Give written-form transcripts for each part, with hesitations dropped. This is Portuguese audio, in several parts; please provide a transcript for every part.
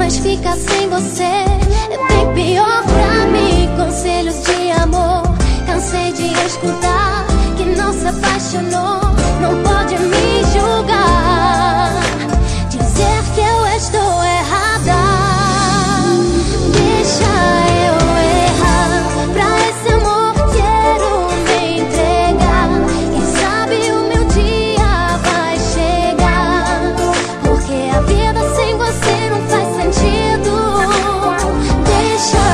mas ficar sem você é bem pior pra mim. Conselhos de amor, cansei de escutar que não se apaixonou. Não pode me julgar, dizer que eu estou errada. Deixa eu errar, pra esse amor quero me entregar. Quem sabe o meu dia vai chegar, porque a vida sem você não faz sentido. Deixa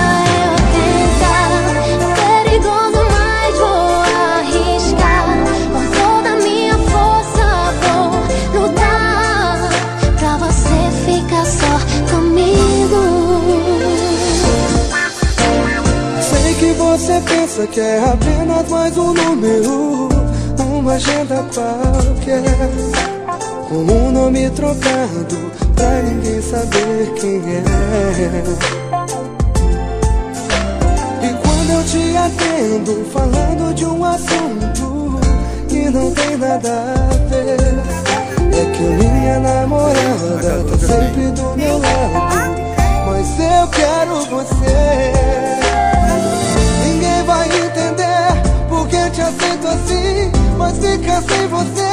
eu tentar, é perigoso, mas vou arriscar. Com toda a minha força vou lutar, pra você ficar só comigo. Sei que você pensa que é apenas mais um número, uma agenda qualquer, com um nome trocado pra ninguém saber quem é. E quando eu te atendo falando de um assunto que não tem nada a ver, é que minha namorada tá sempre do meu lado, mas eu quero você. Ninguém vai entender porque te aceito assim, mas fica sem você